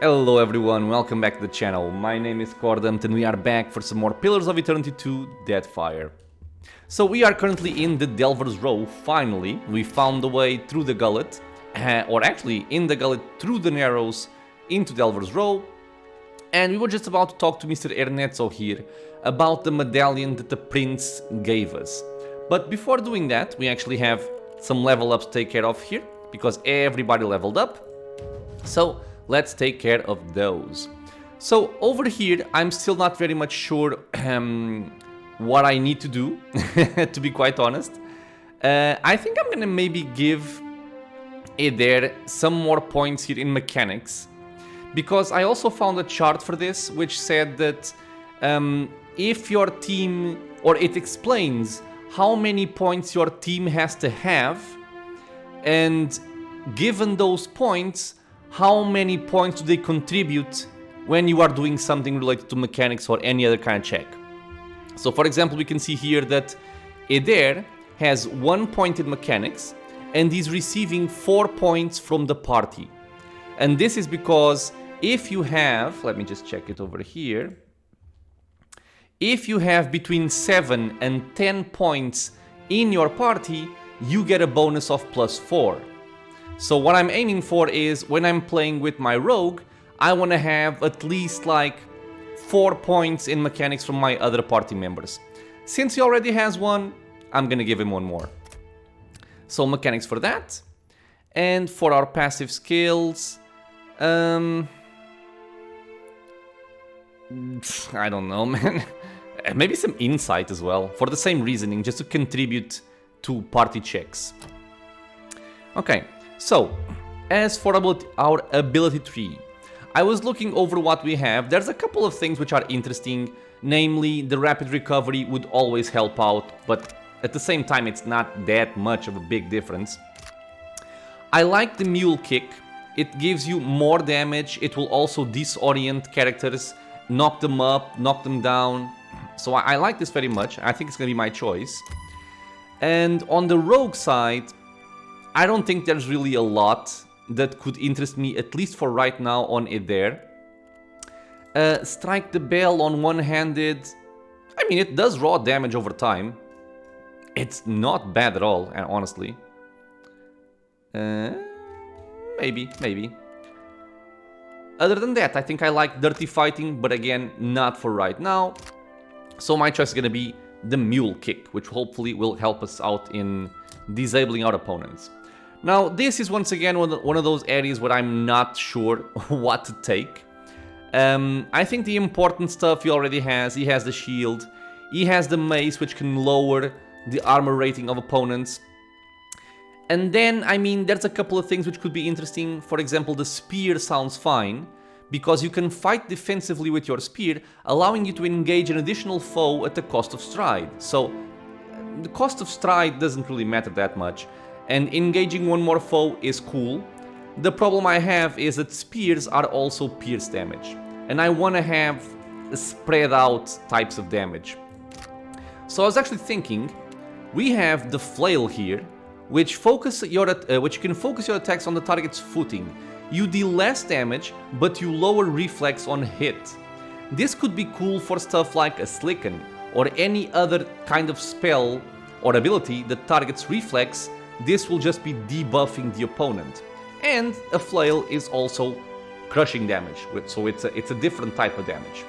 Hello everyone, welcome back to the channel. My name is Cordant and we are back for some more Pillars of Eternity 2 Deadfire. So we are currently in the Delver's Row, finally. We found the way through the gullet, or actually in the gullet through the Narrows into Delver's Row. And we were just about to talk to Mr. Ernetzo here about the medallion that the prince gave us. But before doing that, we actually have some level ups to take care of here, because everybody leveled up. So let's take care of those. So over here, I'm still not very much sure what I need to do, to be quite honest. I think I'm gonna maybe give Eder some more points here in mechanics, because I also found a chart for this which said that if your team, or it explains how many points your team has to have, and given those points, how many points do they contribute when you are doing something related to mechanics or any other kind of check. So for example, we can see here that Eder has 1 point in mechanics and is receiving 4 points from the party. And this is because if you have, let me just check it over here, if you have between 7 and 10 points in your party, you get a bonus of +4. So what I'm aiming for is, when I'm playing with my rogue, I want to have at least like 4 points in mechanics from my other party members. Since he already has 1, I'm gonna give him 1 more. So mechanics for that. And for our passive skills, I don't know, man. Maybe some insight as well, for the same reasoning, just to contribute to party checks. Okay. So, as for our ability tree, I was looking over what we have. There's a couple of things which are interesting, namely the rapid recovery would always help out, but at the same time it's not that much of a big difference. I like the mule kick. It gives you more damage. It will also disorient characters, knock them up, knock them down. So I like this very much. I think it's gonna be my choice. And on the rogue side, I don't think there's really a lot that could interest me, at least for right now, on Eder. Strike the bell on one-handed. I mean, it does raw damage over time. It's not bad at all, honestly. Maybe. Other than that, I think I like Dirty Fighting, but again, not for right now. So my choice is gonna be the Mule Kick, which hopefully will help us out in disabling our opponents. Now, this is once again one of those areas where I'm not sure what to take. I think the important stuff he already has. He has the shield. He has the mace, which can lower the armor rating of opponents. And then, I mean, there's a couple of things which could be interesting. For example, the spear sounds fine, because you can fight defensively with your spear, allowing you to engage an additional foe at the cost of stride. So, the cost of stride doesn't really matter that much. And engaging 1 more foe is cool. The problem I have is that spears are also pierce damage, and I want to have spread out types of damage. So I was actually thinking, we have the flail here, which can focus your attacks on the target's footing. You deal less damage, but you lower reflex on hit. This could be cool for stuff like a Slicken, or any other kind of spell or ability that targets reflex. This will just be debuffing the opponent. And a flail is also crushing damage, so it's a different type of damage.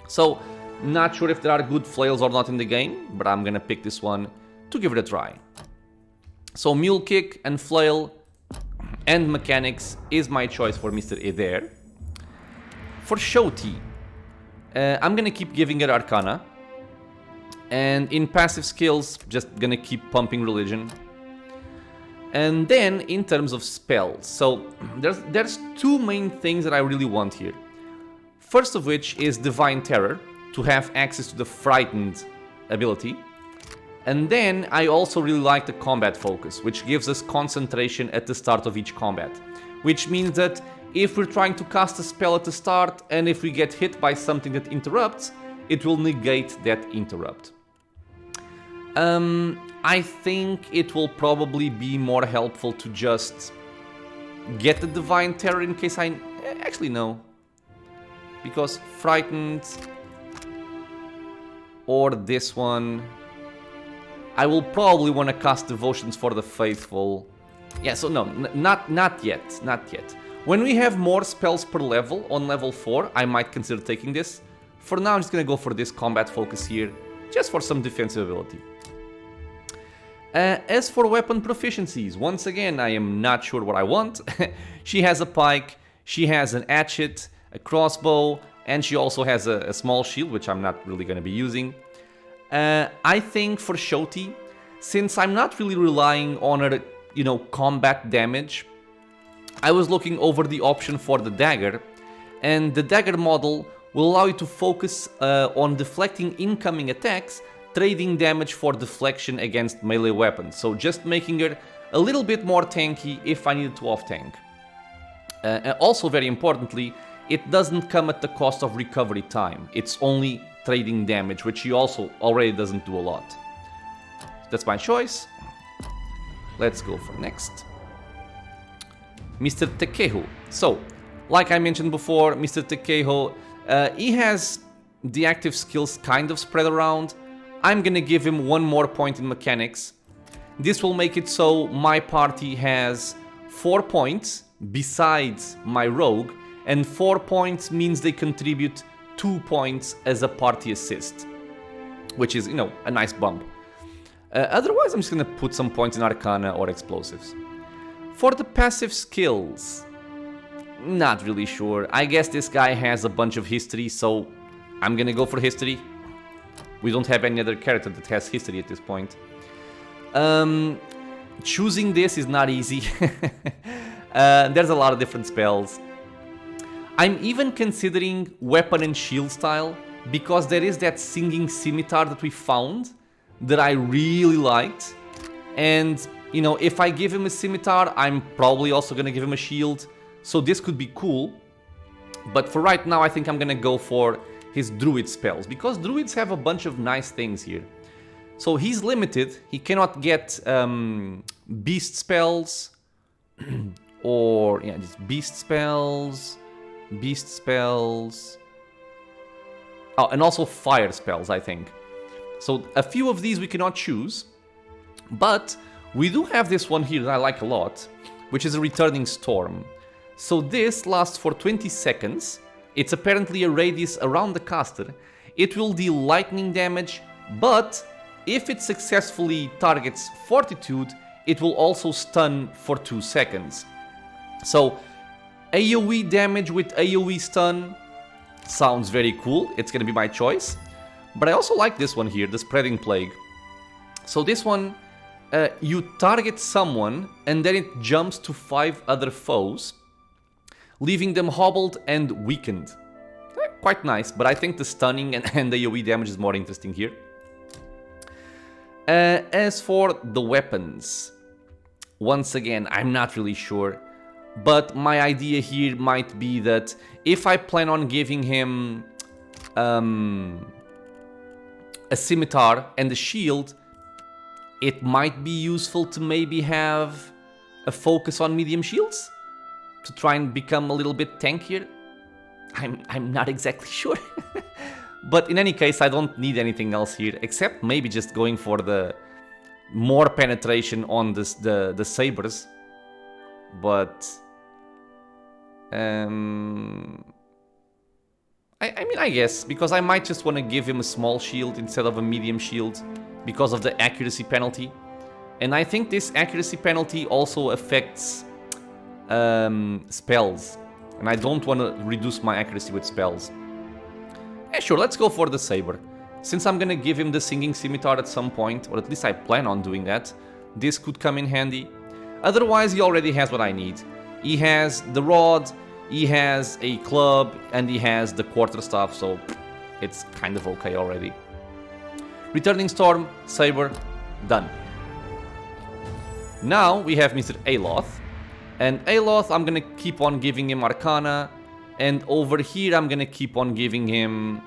So, not sure if there are good flails or not in the game, but I'm gonna pick this one to give it a try. So Mule Kick and Flail and Mechanics is my choice for Mr. Eder. For Shoti, I'm gonna keep giving it Arcana. And in passive skills, just gonna keep pumping Religion. And then, in terms of spells, so there's 2 main things that I really want here. First of which is Divine Terror, to have access to the Frightened ability. And then, I also really like the Combat Focus, which gives us concentration at the start of each combat. Which means that if we're trying to cast a spell at the start, and if we get hit by something that interrupts, it will negate that interrupt. I think it will probably be more helpful to just get the Divine Terror in case I Actually, no. Because Frightened or this one, I will probably want to cast Devotions for the Faithful. Yeah, so no, not yet, not yet. When we have more spells per level, on level 4, I might consider taking this. For now, I'm just gonna go for this combat focus here, just for some defensive ability. As for weapon proficiencies, once again, I am not sure what I want. She has a pike, she has an hatchet, a crossbow, and she also has a small shield, which I'm not really gonna be using. I think for Shoti, since I'm not really relying on her, you know, combat damage, I was looking over the option for the dagger, and the dagger model will allow you to focus on deflecting incoming attacks, trading damage for deflection against melee weapons, so just making her a little bit more tanky if I needed to off-tank. Also, very importantly, it doesn't come at the cost of recovery time, it's only trading damage, which she also already doesn't do a lot. That's my choice. Let's go for next. Mr. Tekeho. So, like I mentioned before, Mr. Tekeho, he has the active skills kind of spread around. I'm gonna give him one more point in mechanics. This will make it so my party has 4 points besides my rogue, and 4 points means they contribute 2 points as a party assist, which is, you know, a nice bump. Otherwise, I'm just gonna put some points in Arcana or Explosives. For the passive skills, not really sure. I guess this guy has a bunch of history, so I'm gonna go for history. We don't have any other character that has history at this point. Choosing this is not easy. There's a lot of different spells. I'm even considering weapon and shield style, because there is that singing scimitar that we found that I really liked. And, you know, if I give him a scimitar, I'm probably also gonna give him a shield. So this could be cool. But for right now, I think I'm gonna go for his druid spells, because druids have a bunch of nice things here. So he's limited. He cannot get beast spells or, yeah, just beast spells. Oh, and also fire spells, I think. So a few of these we cannot choose, but we do have this one here that I like a lot, which is a Returning Storm. So this lasts for 20 seconds. It's apparently a radius around the caster. It will deal lightning damage, but if it successfully targets Fortitude, it will also stun for 2 seconds. So AoE damage with AoE stun sounds very cool. It's gonna be my choice. But I also like this one here, the Spreading Plague. So this one, you target someone and then it jumps to 5 other foes, leaving them hobbled and weakened. Quite nice, but I think the stunning and the AoE damage is more interesting here. As for the weapons, once again, I'm not really sure. But my idea here might be that if I plan on giving him a scimitar and a shield, it might be useful to maybe have a focus on medium shields to try and become a little bit tankier. I'm not exactly sure. But in any case, I don't need anything else here, except maybe just going for the more penetration on the sabers. But I mean, I guess, because I might just want to give him a small shield instead of a medium shield because of the accuracy penalty. And I think this accuracy penalty also affects spells, and I don't want to reduce my accuracy with spells. Yeah, sure, let's go for the saber. Since I'm gonna give him the Singing Scimitar at some point, or at least I plan on doing that, this could come in handy. Otherwise, he already has what I need. He has the rod, he has a club, and he has the quarterstaff, so it's kind of okay already. Returning Storm, Saber, done. Now we have Mr. Aloth, and Aloth I'm gonna keep on giving him Arcana, and over here I'm gonna keep on giving him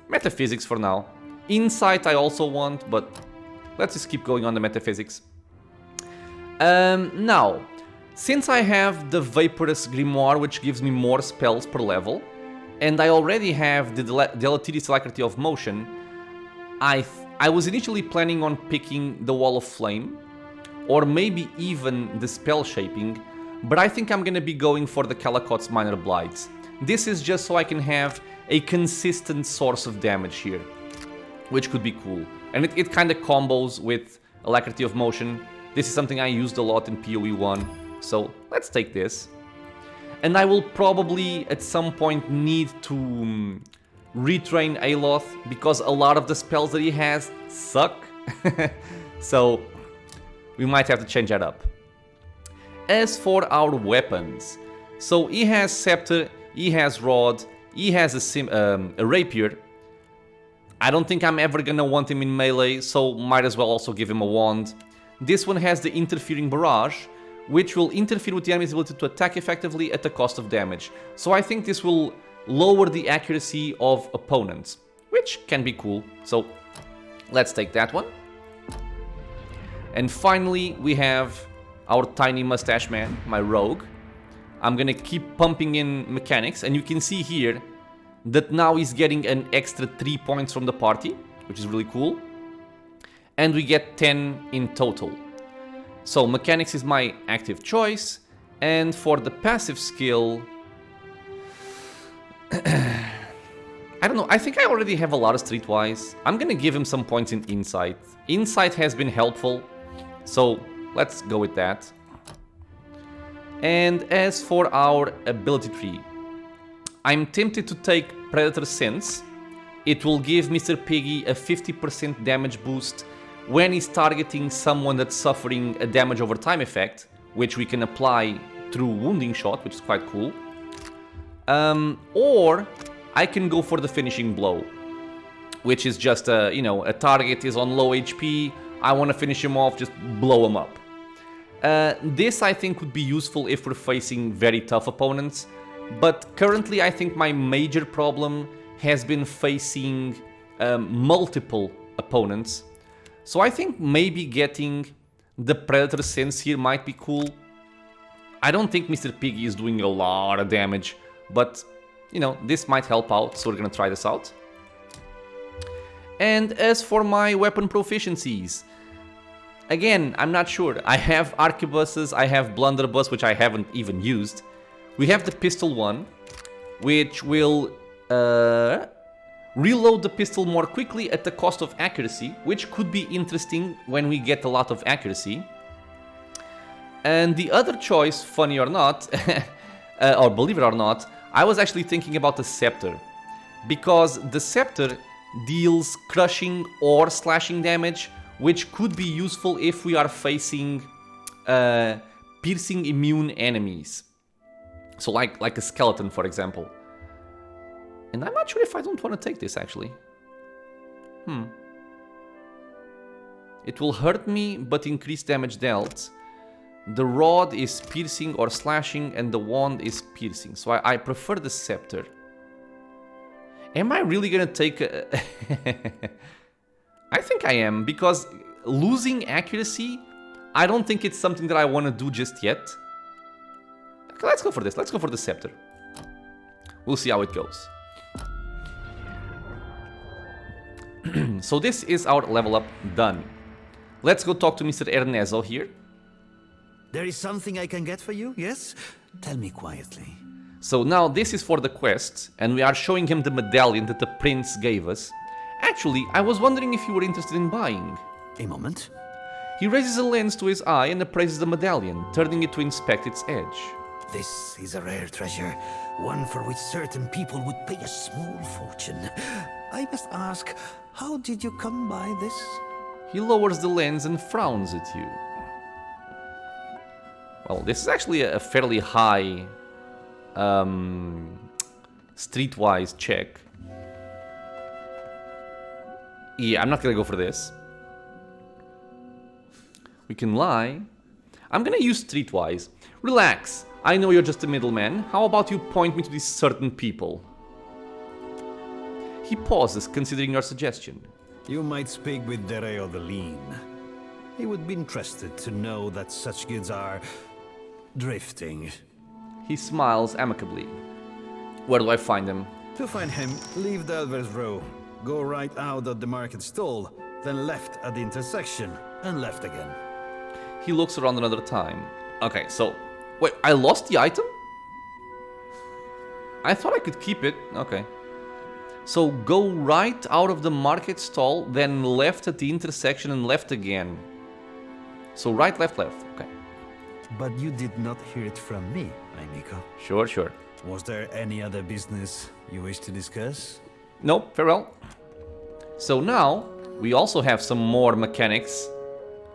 Metaphysics for now. Insight I also want, but let's just keep going on the Metaphysics. Now, Since I have the Vaporous Grimoire, which gives me more spells per level, and I already have the Deleterious Alacrity of Motion, I was initially planning on picking the Wall of Flame, or maybe even the Spell Shaping, but I think I'm gonna be going for the Calicott's Minor Blights. This is just so I can have a consistent source of damage here, which could be cool. And it kind of combos with Alacrity of Motion. This is something I used a lot in PoE 1, so let's take this. And I will probably at some point need to retrain Aloth, because a lot of the spells that he has suck. So we might have to change that up. As for our weapons, so he has Scepter, he has Rod, he has a Rapier. I don't think I'm ever gonna want him in melee, so might as well also give him a wand. This one has the Interfering Barrage, which will interfere with the enemy's ability to attack effectively at the cost of damage. So I think this will lower the accuracy of opponents, which can be cool. So let's take that one. And finally, we have our tiny mustache man, my rogue. I'm gonna keep pumping in mechanics, and you can see here that now he's getting an extra 3 points from the party, which is really cool. And we get 10 in total. So mechanics is my active choice, and for the passive skill, I don't know, I think I already have a lot of Streetwise. I'm gonna give him some points in Insight. Insight has been helpful, so let's go with that. And as for our ability tree, I'm tempted to take Predator Sense. It will give Mr. Piggy a 50% damage boost when he's targeting someone that's suffering a damage over time effect, which we can apply through Wounding Shot, which is quite cool. Or I can go for the Finishing Blow, which is just a target is on low HP, I want to finish him off, just blow him up. This I think would be useful if we're facing very tough opponents, but currently I think my major problem has been facing multiple opponents. So I think maybe getting the Predator Sense here might be cool. I don't think Mr. Piggy is doing a lot of damage, but this might help out, so we're gonna try this out. And as for my weapon proficiencies, again, I'm not sure. I have Arquebuses, I have Blunderbuss, which I haven't even used. We have the Pistol one, which will reload the pistol more quickly at the cost of accuracy, which could be interesting when we get a lot of accuracy. And the other choice, funny or not, or believe it or not, I was actually thinking about the Scepter, because the Scepter deals crushing or slashing damage, which could be useful if we are facing piercing immune enemies. So like a skeleton, for example. And I'm not sure if I don't want to take this, actually. It will hurt me, but increase damage dealt. The rod is piercing or slashing, and the wand is piercing. So I prefer the Scepter. Am I really gonna take a... I think I am, because losing accuracy, I don't think it's something that I want to do just yet. Okay, let's go for this. Let's go for the Scepter. We'll see how it goes. So this is our level up done. Let's go talk to Mr. Ernesto here. There is something I can get for you, yes? Tell me quietly. So now this is for the quest, and we are showing him the medallion that the prince gave us. Actually, I was wondering if you were interested in buying. A moment. He raises a lens to his eye and appraises the medallion, turning it to inspect its edge. This is a rare treasure, one for which certain people would pay a small fortune. I must ask, how did you come by this? He lowers the lens and frowns at you. Well, this is actually a fairly high streetwise check. Yeah, I'm not gonna go for this. We can lie. I'm gonna use streetwise. Relax, I know you're just a middleman. How about you point me to these certain people? He pauses, considering your suggestion. You might speak with Dereo the Lean. He would be interested to know that such goods are drifting. He smiles amicably. Where do I find him? To find him, leave Delver's Row. Go right out of the market stall, then left at the intersection, and left again. He looks around another time. Okay, so... Wait, I lost the item? I thought I could keep it. Okay. So go right out of the market stall, then left at the intersection and left again. So right, left, left. Okay. But you did not hear it from me, Aimiko. Sure, sure. Was there any other business you wish to discuss? Nope, farewell. So now, we also have some more mechanics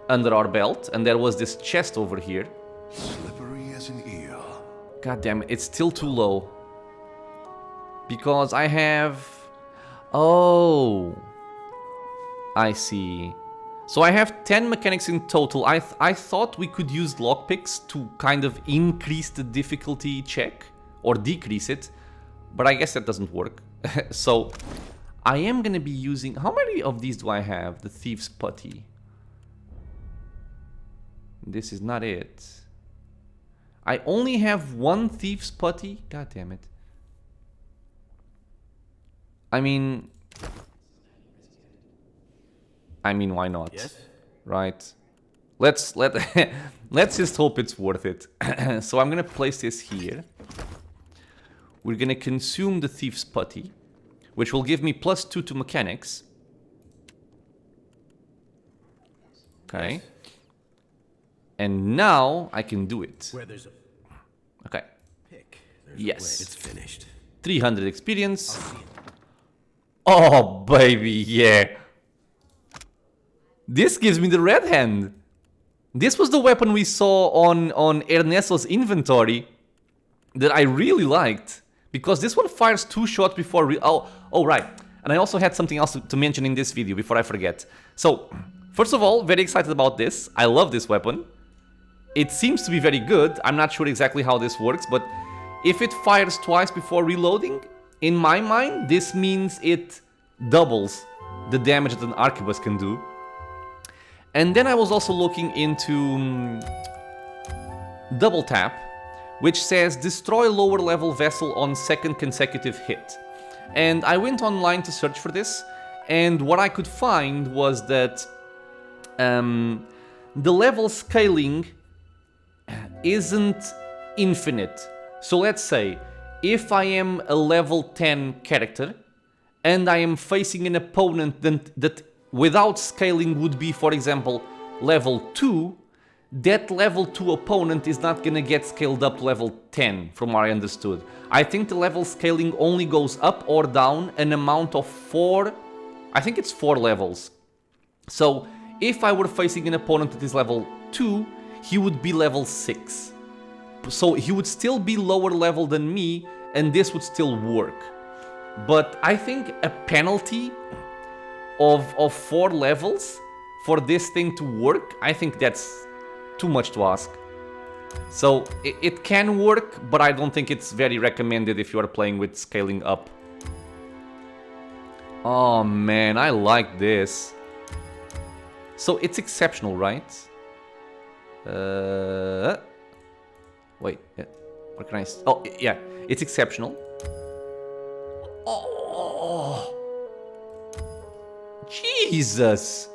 under our belt, and there was this chest over here. Slippery as an eel. God damn it, it's still too low. Because I have... Oh... I see. So I have 10 mechanics in total. I thought we could use lockpicks to kind of increase the difficulty check, or decrease it, but I guess that doesn't work. So I am gonna be using... How many of these do I have? The Thief's Putty. This is not it. I only have one Thief's Putty? God damn it. I mean, why not? Yes? Right. Let's just hope it's worth it. So I'm gonna place this here. We're gonna consume the Thief's Putty, which will give me +2 to mechanics. Okay. Yes. And now I can do it. Where there's a Okay. pick, Yes. it's finished. 300 experience. Oh, baby, yeah. This gives me the red hand. This was the weapon we saw on Ernesto's inventory that I really liked. Because this one fires 2 shots before... Oh, right. And I also had something else to mention in this video before I forget. So, first of all, very excited about this. I love this weapon. It seems to be very good. I'm not sure exactly how this works, but if it fires twice before reloading, in my mind, this means it doubles the damage that an arquebus can do. And then I was also looking into double tap, which says destroy lower level vessel on second consecutive hit. And I went online to search for this, and what I could find was that the level scaling isn't infinite. So let's say if I am a level 10 character and I am facing an opponent that without scaling would be, for example, level 2, that level 2 opponent is not gonna get scaled up to level 10, from what I understood. I think the level scaling only goes up or down an amount of 4, I think it's 4 levels. So if I were facing an opponent that is level 2, he would be level 6. So he would still be lower level than me, and this would still work. But I think a penalty of 4 levels for this thing to work, I think that's too much to ask. So it can work, but I don't think it's very recommended if you are playing with scaling up. Oh man, I like this. So it's exceptional, right? Wait, what can I... Oh, yeah, it's exceptional. Oh, Jesus!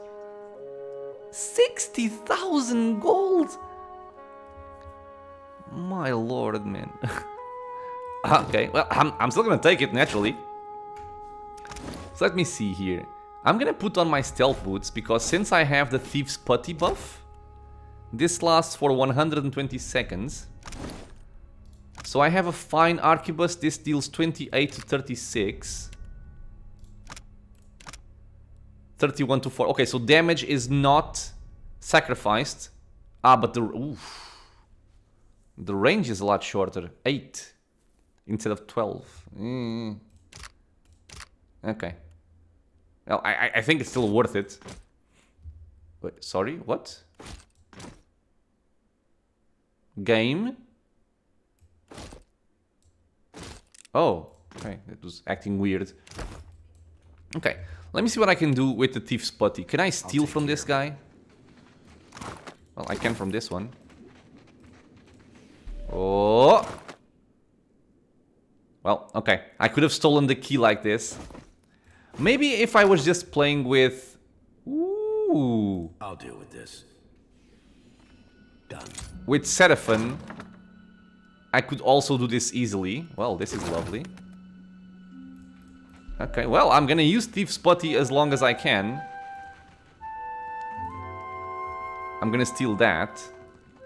60,000 gold! My lord, man. Okay, well, I'm still gonna take it, naturally. So let me see here. I'm gonna put on my stealth boots, because since I have the Thief's Putty buff, this lasts for 120 seconds. So I have a fine arquebus. This deals 28 to 36. 31 to 4. Okay, so damage is not sacrificed. Ah, but the range is a lot shorter. 8 instead of 12. Okay. Well, I think it's still worth it. Wait, sorry, what? Game? Oh, okay, it was acting weird. Okay, let me see what I can do with the Thief's Putty. Can I steal from this guy? Well, I can from this one. Oh. Well, okay. I could have stolen the key like this. Maybe if I was just playing with... Ooh. I'll deal with this. Done. With Seraphon, I could also do this easily. Well, this is lovely. Okay, well, I'm gonna use Thief's Putty as long as I can. I'm gonna steal that.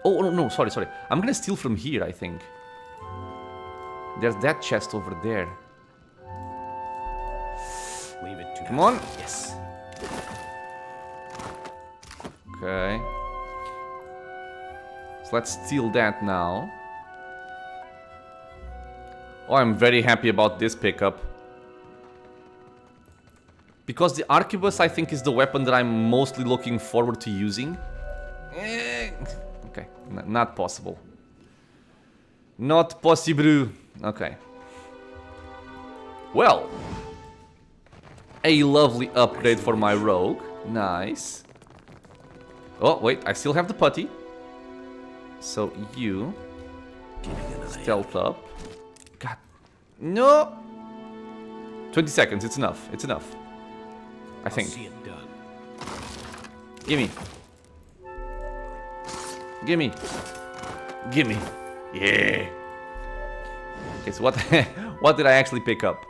Oh, no, sorry. I'm gonna steal from here, I think. There's that chest over there. Leave it to Come on. Yes. Okay. So let's steal that now. Oh, I'm very happy about this pickup. Because the Arquebus, I think, is the weapon that I'm mostly looking forward to using. Okay, not possible. Not possible. Okay. Well. A lovely upgrade for my rogue. Nice. Oh, wait, I still have the putty. So you stealth up. God. No. 20 seconds, it's enough. It's enough. I think. See it done. Gimme. Gimme. Gimme. Yeah. Okay, so what did I actually pick up?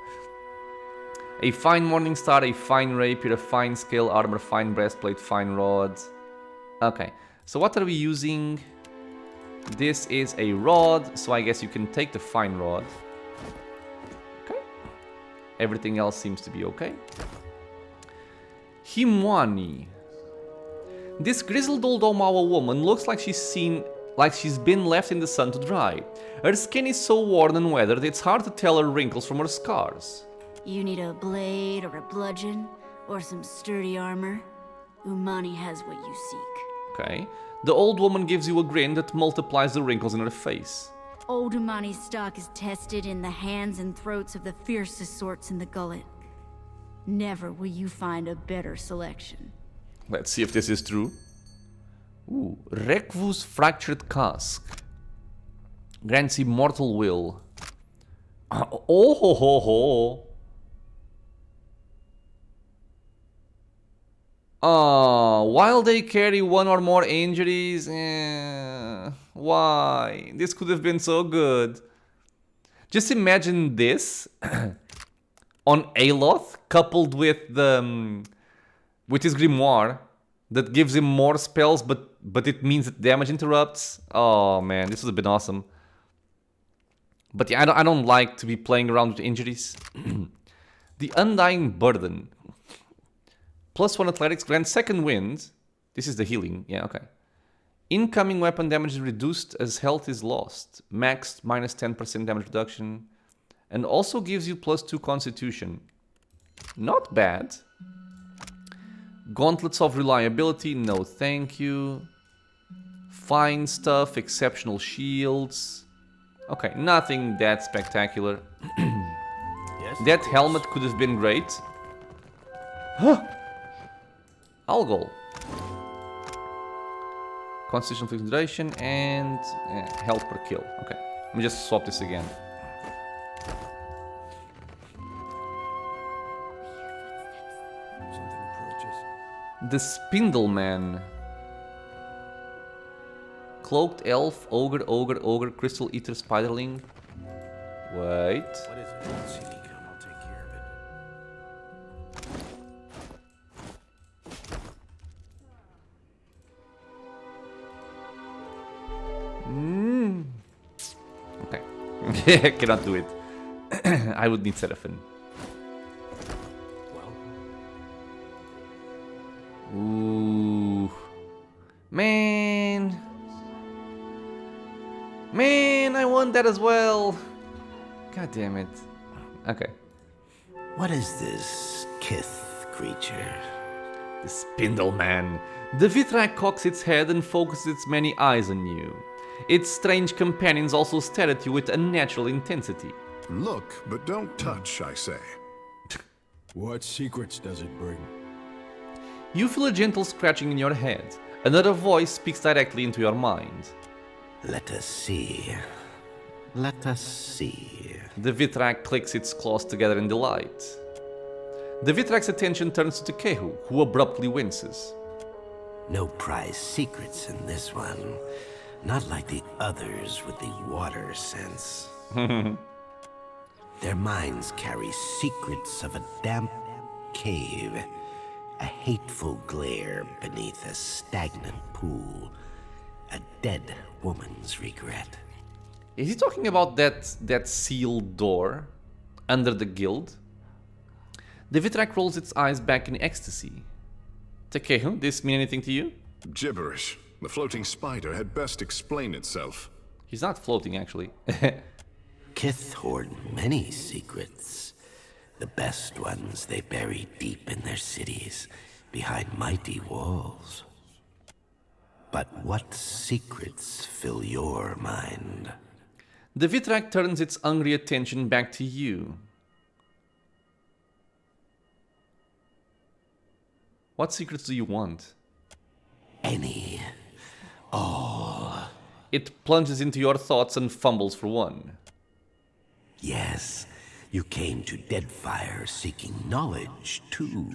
A fine morning star, a fine rapier, a fine scale armor, fine breastplate, fine rod. Okay, so what are we using? This is a rod, so I guess you can take the fine rod. Okay. Everything else seems to be okay. Himwani. This grizzled old Omawa woman looks like she's been left in the sun to dry. Her skin is so worn and weathered it's hard to tell her wrinkles from her scars. You need a blade or a bludgeon or some sturdy armor. Umani has what you seek. Okay. The old woman gives you a grin that multiplies the wrinkles in her face. Old Umani's stock is tested in the hands and throats of the fiercest sorts in the gullet. Never will you find a better selection. Let's see if this is true. Ooh, Rekvu's fractured cask. Grants immortal will. Oh ho ho ho. While they carry one or more injuries, why? This could have been so good. Just imagine this on Aloth, coupled with the with his grimoire that gives him more spells, but it means that damage interrupts. Oh man, this would have been awesome. But yeah, I don't like to be playing around with injuries. The Undying Burden. +1 athletics grants second wind. This is the healing. Yeah, okay. Incoming weapon damage is reduced as health is lost. Maxed -10% damage reduction. And also gives you +2 constitution. Not bad. Gauntlets of reliability. No, thank you. Fine stuff. Exceptional shields. Okay, nothing that spectacular. That helmet could have been great. Huh! Algol. Constitution fixed duration and health per kill. Okay, let me just swap this again. Something approaches. The Spindleman. Cloaked elf, ogre, crystal eater, spiderling. Wait. What is it? Let's see me come. I'll take care of it. Okay. Cannot do it. I would need Seraphon. Well, Ooh. Man. Man, I want that as well. God damn it. Okay. what is this Kith creature? The Spindleman. The Vithrak cocks its head and focuses its many eyes on you. Its strange companions also stare at you with unnatural intensity. Look, but don't touch, I say. What secrets does it bring? You feel a gentle scratching in your head. Another voice speaks directly into your mind. Let us see. Let us see. The Vitrak clicks its claws together in delight. The Vitrak's attention turns to Tekehu, who abruptly winces. No prize secrets in this one. Not like the others with the water sense. Their minds carry secrets of a damp cave, a hateful glare beneath a stagnant pool, a dead woman's regret. Is he talking about that sealed door under the guild? The Vitrak rolls its eyes back in ecstasy. Tekehu, this mean anything to you? Gibberish. The floating spider had best explain itself. He's not floating, actually. Kith hoard many secrets. The best ones they bury deep in their cities, behind mighty walls. But what secrets fill your mind? The Vitrak turns its hungry attention back to you. What secrets do you want? Any. All. It plunges into your thoughts and fumbles for one. Yes, you came to Deadfire seeking knowledge, too.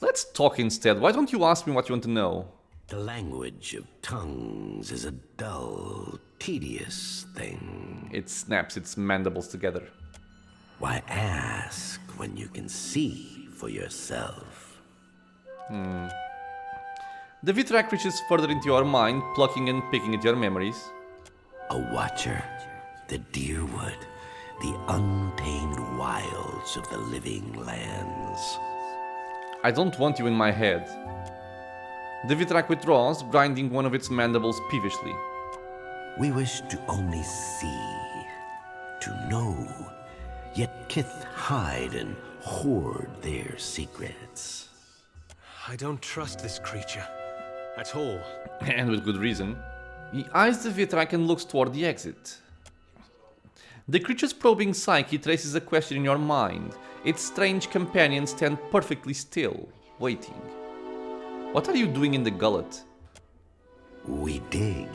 Let's talk instead. Why don't you ask me what you want to know? The language of tongues is a dull, tedious thing. It snaps its mandibles together. Why ask when you can see for yourself? The Vitrak reaches further into your mind, plucking and picking at your memories. A watcher, the deerwood, the untamed wilds of the living lands. I don't want you in my head. The Vitrak withdraws, grinding one of its mandibles peevishly. We wish to only see, to know, yet Kith hide and hoard their secrets. I don't trust this creature at all. And with good reason. He eyes the Vitrak and looks toward the exit. The creature's probing psyche traces a question in your mind. Its strange companions stand perfectly still, waiting. What are you doing in the gullet? We dig.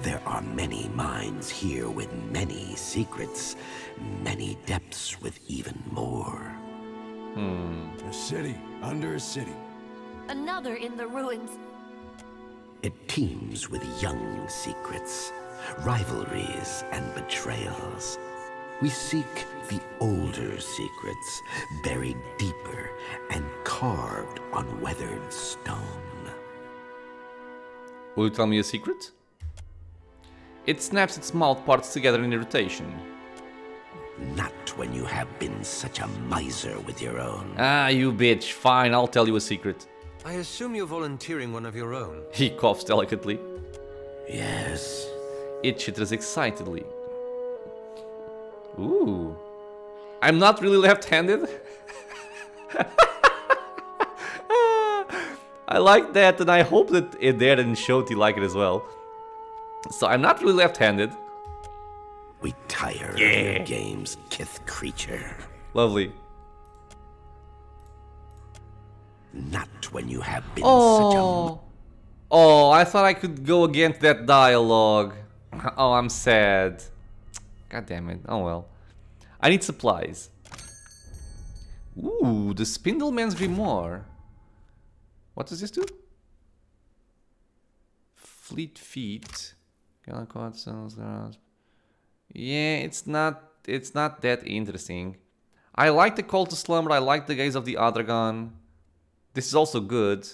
There are many minds here with many secrets, many depths with even more. A city under a city. Another in the ruins. It teems with young secrets, rivalries and betrayals. We seek the older secrets, buried deeper and carved on weathered stone. Will you tell me a secret? It snaps its mouth parts together in irritation. Not when you have been such a miser with your own. Ah, you bitch. Fine, I'll tell you a secret. I assume you're volunteering one of your own. He coughs delicately. Yes. It chitters excitedly. Ooh. I'm not really left-handed? I like that, and I hope that Eder and Shoti like it as well. So I'm not really left-handed. We tire of your games, Kith creature. Lovely. Not when you have been Oh. Oh, I thought I could go against that dialogue. Oh, I'm sad. God damn it. Oh well. I need supplies. Ooh, the Spindleman's Grimoire. What does this do? Fleet Feet. Yeah, it's not that interesting. I like the Call to Slumber, I like the Gaze of the Adragon. This is also good.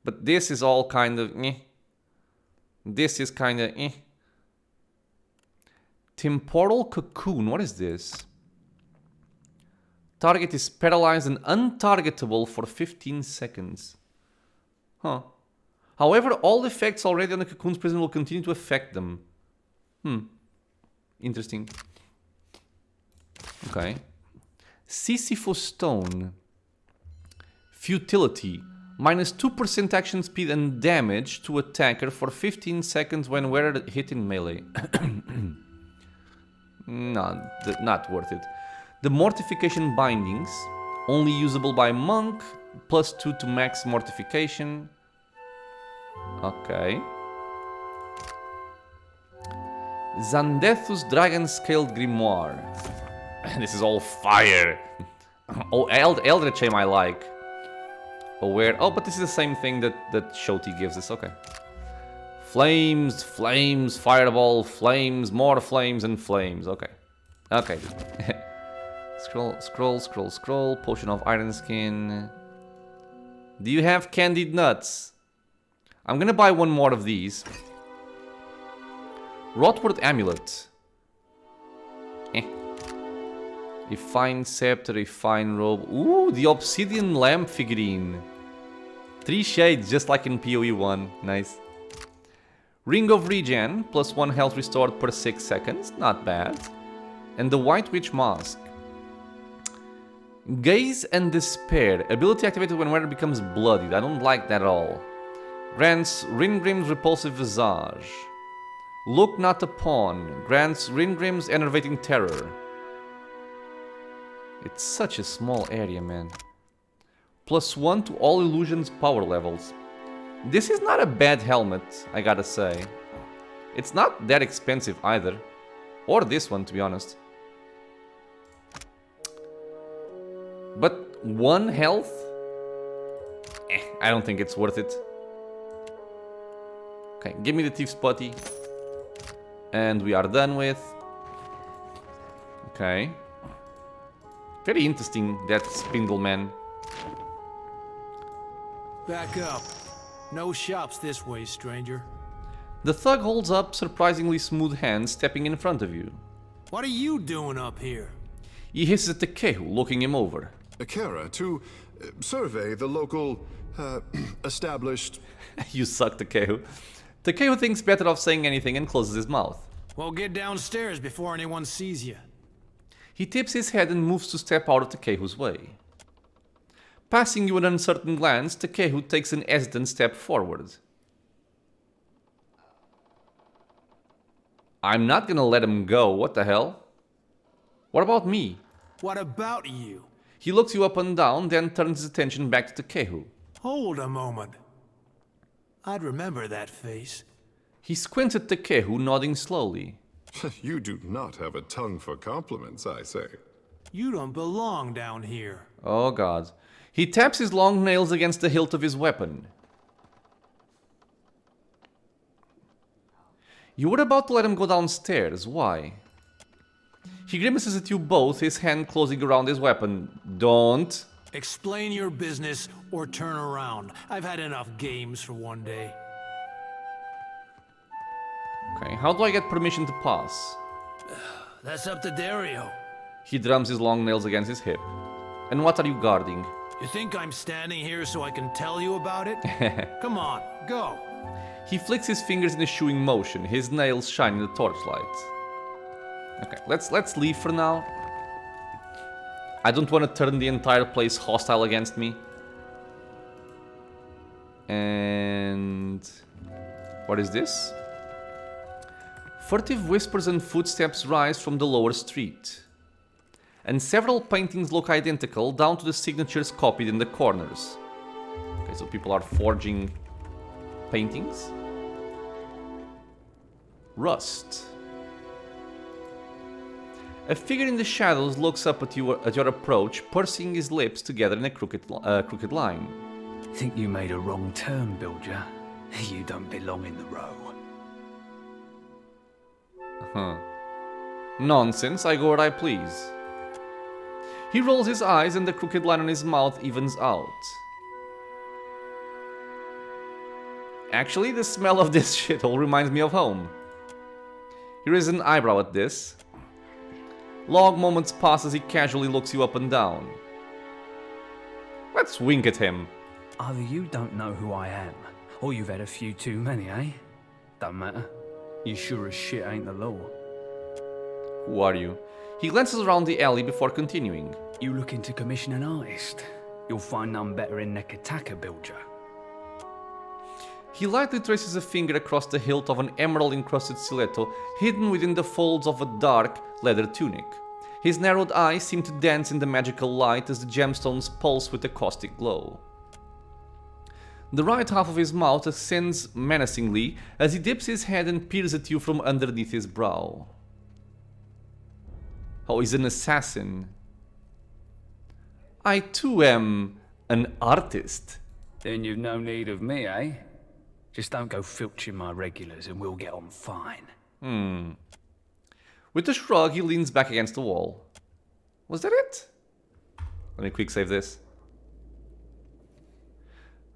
But this is all kind of eh. This is kind of eh. Temporal Cocoon, what is this? Target is paralyzed and untargetable for 15 seconds. Huh. However, all effects already on the Cocoon's prison will continue to affect them. Interesting. Okay. Sisyphus Stone. Futility. Minus 2% action speed and damage to attacker for 15 seconds when wearer hit in melee. No, not worth it. The Mortification Bindings. Only usable by monk. Plus 2 to max mortification. Okay. Zandethus Dragon-Scaled Grimoire. This is all fire. Oh, Eldritch Aim I like. Aware. Oh, but this is the same thing that Shoti gives us. Okay. Flames, flames, fireball, flames, more flames and flames. Okay. Okay. Scroll. Potion of Iron Skin. Do you have candied nuts? I'm gonna buy one more of these. Rotward Amulet. A fine scepter, a fine robe. Ooh, the Obsidian Lamp figurine. 3 shades, just like in PoE 1. Nice. Ring of Regen, plus 1 health restored per 6 seconds. Not bad. And the White Witch Mask. Gaze and Despair. Ability activated when wearer becomes bloodied. I don't like that at all. Grants Ringrim's Repulsive Visage. Look Not Upon. Grants Ringrim's Enervating Terror. It's such a small area, man. Plus 1 to all illusions power levels. This is not a bad helmet, I gotta say. It's not that expensive either. Or this one, to be honest. But 1 health? I don't think it's worth it. Okay, give me the Thief's Putty. And we are done with. Okay. Very interesting, that Spindleman. Back up. No shops this way, stranger. The thug holds up surprisingly smooth hands, stepping in front of you. What are you doing up here? He hisses at Tekehu, looking him over. Akira, to survey the local, established... You suck, Tekehu. Tekehu thinks better of saying anything and closes his mouth. Well, get downstairs before anyone sees you. He tips his head and moves to step out of Tekehu's way. Passing you an uncertain glance, Tekehu takes an hesitant step forward. I'm not gonna let him go, what the hell? What about me? What about you? He looks you up and down, then turns his attention back to Tekehu. Hold a moment. I'd remember that face. He squints at Tekehu, nodding slowly. You do not have a tongue for compliments, I say. You don't belong down here. Oh god. He taps his long nails against the hilt of his weapon. You were about to let him go downstairs, why? He grimaces at you both, his hand closing around his weapon. Don't. Explain your business or turn around. I've had enough games for one day. Okay, how do I get permission to pass? That's up to Dario. He drums his long nails against his hip. And what are you guarding? You think I'm standing here so I can tell you about it? Come on, go. He flicks his fingers in a shooing motion, his nails shine in the torchlight. Okay, let's leave for now. I don't want to turn the entire place hostile against me. And... what is this? Furtive whispers and footsteps rise from the lower street. And several paintings look identical, down to the signatures copied in the corners. Okay, so people are forging paintings. Rust. A figure in the shadows looks up at you at your approach, pursing his lips together in a crooked line. Think you made a wrong turn, Bilger. You don't belong in the row. Huh. Nonsense, I go where I please. He rolls his eyes and the crooked line on his mouth evens out. Actually, the smell of this shithole reminds me of home. He raises an eyebrow at this. Long moments pass as he casually looks you up and down. Let's wink at him. Either you don't know who I am, or you've had a few too many, eh? Don't matter. You sure as shit ain't the law. Who are you? He glances around the alley before continuing. You looking to commission an artist? You'll find none better in Nekataka, Bilger. He lightly traces a finger across the hilt of an emerald-encrusted stiletto hidden within the folds of a dark leather tunic. His narrowed eyes seem to dance in the magical light as the gemstones pulse with a caustic glow. The right half of his mouth ascends menacingly as he dips his head and peers at you from underneath his brow. Oh, he's an assassin. I too am an artist. Then you've no need of me, eh? Just don't go filching my regulars and we'll get on fine. With a shrug, he leans back against the wall. Was that it? Let me quick save this.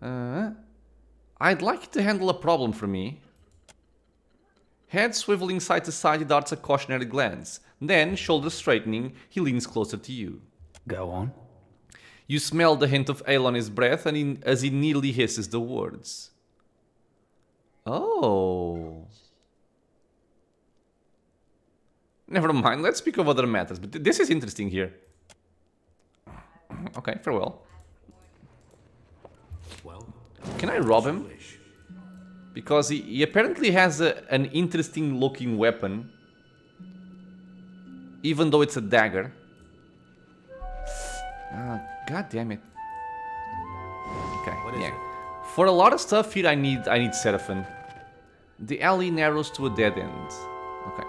I'd like you to handle a problem for me. Head swiveling side to side, he darts a cautionary glance. Then, shoulders straightening, he leans closer to you. Go on. You smell the hint of ale on his breath and as he nearly hisses the words. Oh. Never mind, let's speak of other matters, but this is interesting here. Okay, farewell. Can I rob him? Because he apparently has an interesting looking weapon. Even though it's a dagger. Ah, god damn it. Okay, yeah. For a lot of stuff here I need Seraphon. The alley narrows to a dead end. Okay.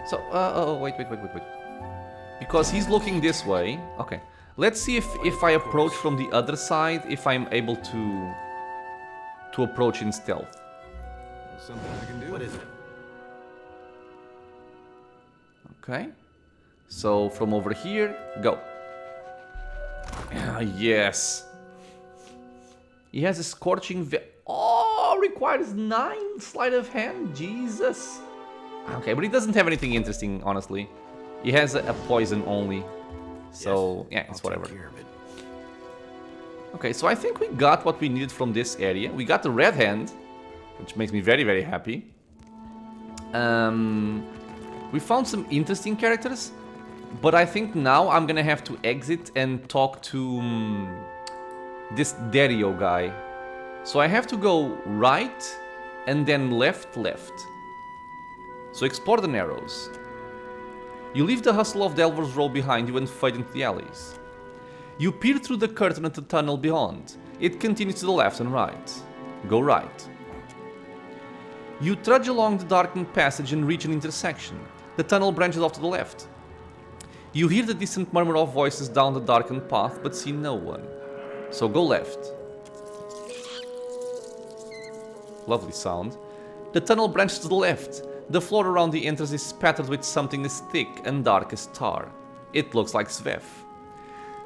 So, wait. Because he's looking this way. Okay. Let's see if I approach from the other side, if I'm able to approach in stealth. Something I can do. What is it? Okay. So from over here, go. Yes. He has a scorching oh, requires 9 sleight of hand. Jesus. Okay, but he doesn't have anything interesting, honestly. He has a poison only. So, yeah, it's whatever. Okay, so I think we got what we needed from this area. We got the red hand, which makes me very, very happy. We found some interesting characters, but I think now I'm gonna have to exit and talk to this Dario guy. So I have to go right and then left. So explore the narrows. You leave the hustle of Delver's Row behind you and fade into the alleys. You peer through the curtain at the tunnel beyond. It continues to the left and right. Go right. You trudge along the darkened passage and reach an intersection. The tunnel branches off to the left. You hear the distant murmur of voices down the darkened path, but see no one. So go left. Lovely sound. The tunnel branches to the left. The floor around the entrance is spattered with something as thick and dark as tar. It looks like Svev.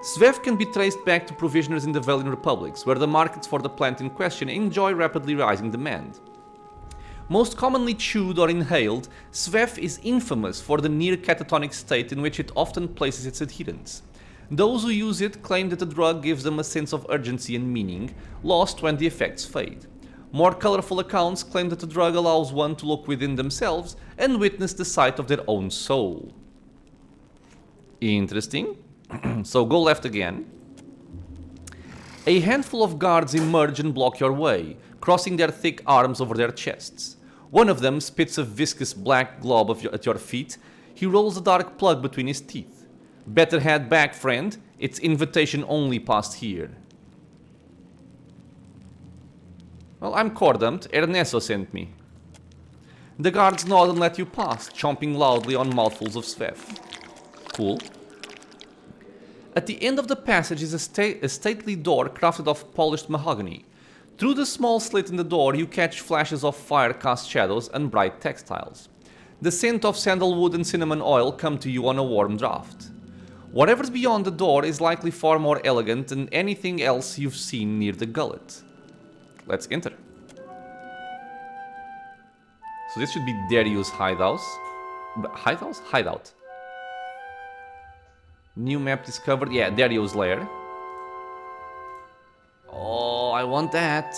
Svev can be traced back to provisioners in the Valian Republics, where the markets for the plant in question enjoy rapidly rising demand. Most commonly chewed or inhaled, Svev is infamous for the near catatonic state in which it often places its adherents. Those who use it claim that the drug gives them a sense of urgency and meaning, lost when the effects fade. More colorful accounts claim that the drug allows one to look within themselves and witness the sight of their own soul. Interesting. So go left again. A handful of guards emerge and block your way, crossing their thick arms over their chests. One of them spits a viscous black glob at your feet. He rolls a dark plug between his teeth. Better head back, friend. It's invitation only past here. Well, I'm Cordampt. Ernesto sent me. The guards nod and let you pass, chomping loudly on mouthfuls of Svev. Cool. At the end of the passage is a stately door crafted of polished mahogany. Through the small slit in the door, you catch flashes of fire-cast shadows and bright textiles. The scent of sandalwood and cinnamon oil come to you on a warm draft. Whatever's beyond the door is likely far more elegant than anything else you've seen near the gullet. Let's enter. So this should be Dario's hideout. Hideout. New map discovered. Yeah, Dario's lair. Oh, I want that.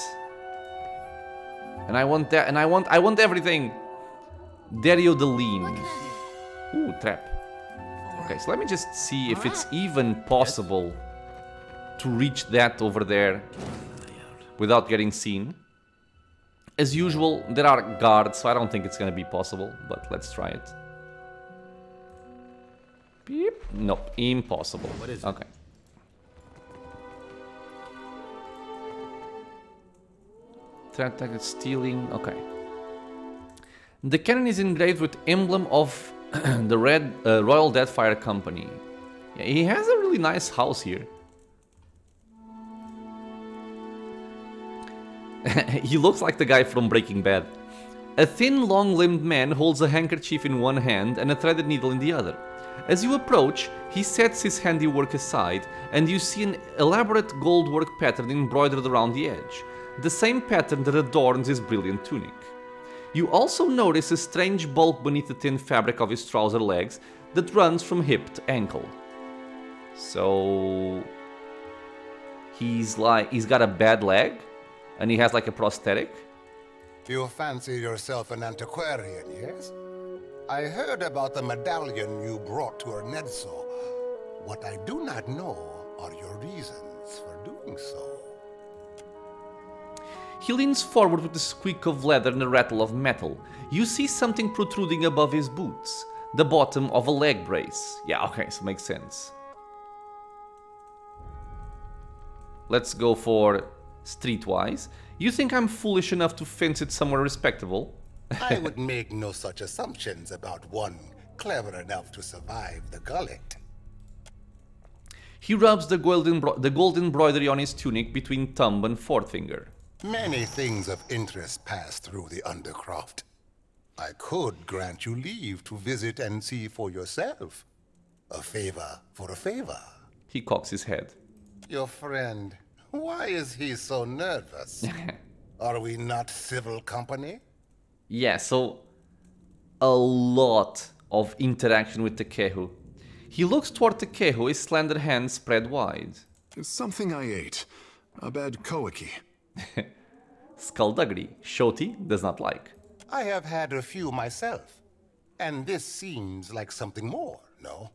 And I want that. And I want everything. Dario the Lean. Ooh, trap. Okay, so let me just see if it's even possible to reach that over there without getting seen. As usual, there are guards, so I don't think it's gonna be possible, but let's try it. Beep. Nope, impossible. What is it? Okay. Threat target stealing. Okay. The cannon is engraved with emblem of the Red Royal Deathfire Company. Yeah, he has a really nice house here. He looks like the guy from Breaking Bad. A thin, long-limbed man holds a handkerchief in one hand and a threaded needle in the other. As you approach, he sets his handiwork aside, and you see an elaborate goldwork pattern embroidered around the edge, the same pattern that adorns his brilliant tunic. You also notice a strange bulk beneath the thin fabric of his trouser legs that runs from hip to ankle. So he's got a bad leg, and he has like a prosthetic. You fancy yourself an antiquarian, yes? I heard about the medallion you brought to Ernedso. What I do not know are your reasons for doing so. He leans forward with a squeak of leather and a rattle of metal. You see something protruding above his boots. The bottom of a leg brace. Yeah, okay, so makes sense. Let's go for streetwise. You think I'm foolish enough to fence it somewhere respectable? I would make no such assumptions about one clever enough to survive the gullet. He rubs the gold embroidery on his tunic between thumb and forefinger. Many things of interest pass through the Undercroft. I could grant you leave to visit and see for yourself. A favor for a favor. He cocks his head. Your friend, why is he so nervous? Are we not civil company? Yeah, so a lot of interaction with Tekehu. He looks toward Tekehu, his slender hands spread wide. It's something I ate. A bad koiki. Skullduggery. Shoti does not like. I have had a few myself, and this seems like something more, no?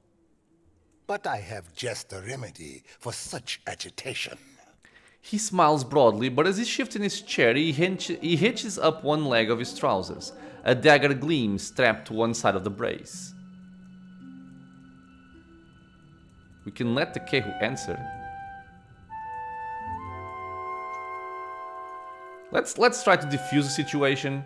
But I have just a remedy for such agitation. He smiles broadly, but as he shifts in his chair, he hitches up one leg of his trousers. A dagger gleams strapped to one side of the brace. We can let Tekehu answer. Let's try to defuse the situation.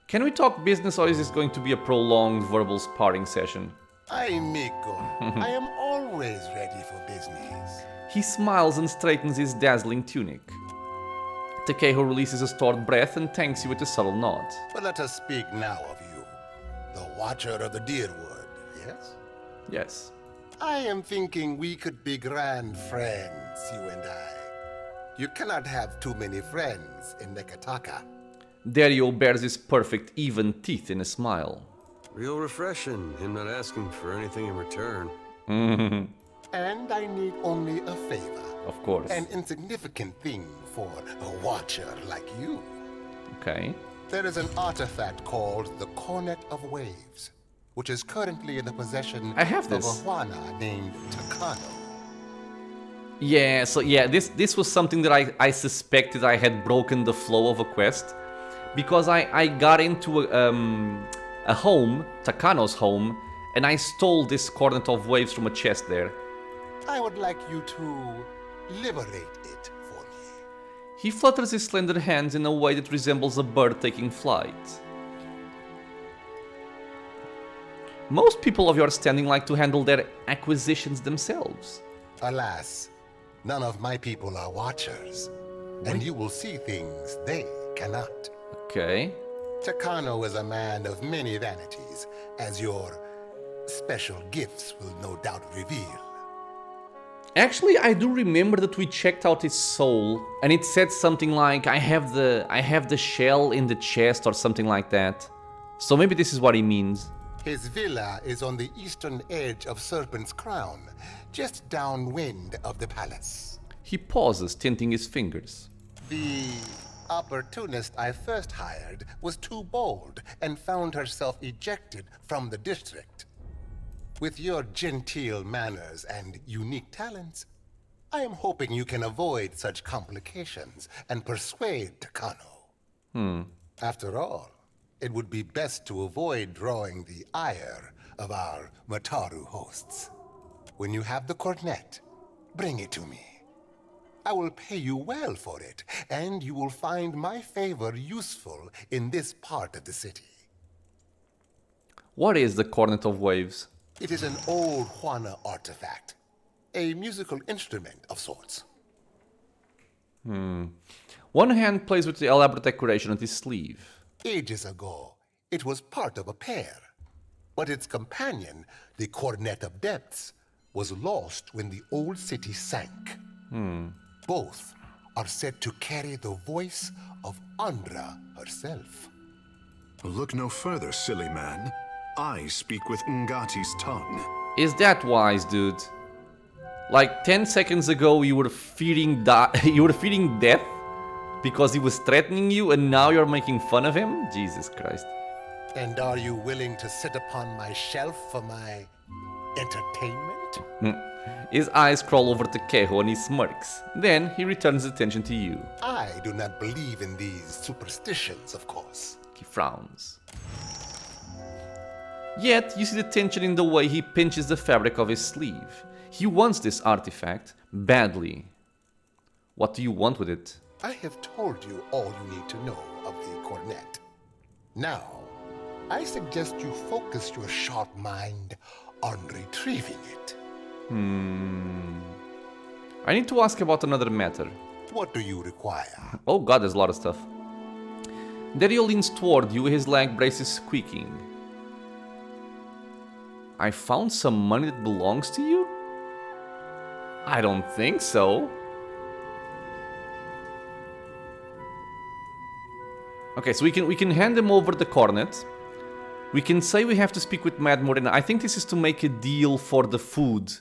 Can we talk business, or is this going to be a prolonged verbal sparring session? Ay, Miko, I am always ready for business. He smiles and straightens his dazzling tunic. Tekehu releases a stored breath and thanks you with a subtle nod. But let us speak now of you, the Watcher of the Deerwood, yes? Yes. I am thinking we could be grand friends, you and I. You cannot have too many friends in Neketaka. Dario bears his perfect, even teeth in a smile. Real refreshing, him not asking for anything in return. And I need only a favor. Of course. An insignificant thing for a watcher like you. Okay. There is an artifact called the Cornet of Waves, which is currently in the possession I have of this. a Huana named Takano. Yeah, so yeah, this was something that I suspected I had broken the flow of a quest. Because I got into a home, Takano's home, and I stole this Cornet of Waves from a chest there. I would like you to liberate it for me. He flutters his slender hands in a way that resembles a bird taking flight. Most people of your standing like to handle their acquisitions themselves. Alas, none of my people are watchers, and you will see things they cannot. Okay. Takano is a man of many vanities, as your special gifts will no doubt reveal. Actually, I do remember that we checked out his soul, and it said something like, I have the shell in the chest, or something like that. So maybe this is what he means. His villa is on the eastern edge of Serpent's Crown, just downwind of the palace. He pauses, tinting his fingers. The opportunist I first hired was too bold and found herself ejected from the district. With your genteel manners and unique talents, I am hoping you can avoid such complications and persuade Takano. After all, it would be best to avoid drawing the ire of our Mataru hosts. When you have the cornet, bring it to me. I will pay you well for it, and you will find my favor useful in this part of the city. What is the Cornet of Waves? It is an old Juana artifact, a musical instrument of sorts. One hand plays with the elaborate decoration on his sleeve. Ages ago, it was part of a pair, but its companion, the Cornet of Depths, was lost when the old city sank. Both are said to carry the voice of Andra herself. Look no further, silly man. I speak with Ngati's tongue. Is that wise, dude? Like 10 seconds ago you were fearing death because he was threatening you, and now you're making fun of him? Jesus Christ. And are you willing to sit upon my shelf for my entertainment? His eyes crawl over to Keho and he smirks. Then he returns attention to you. I do not believe in these superstitions, of course. He frowns. Yet, you see the tension in the way he pinches the fabric of his sleeve. He wants this artifact badly. What do you want with it? I have told you all you need to know of the cornet. Now, I suggest you focus your sharp mind on retrieving it. I need to ask about another matter. What do you require? Oh god, there's a lot of stuff. Dario leans toward you, his leg braces squeaking. I found some money that belongs to you? I don't think so. Okay, so we can hand him over the cornet. We can say we have to speak with Mad Morena. I think this is to make a deal for the food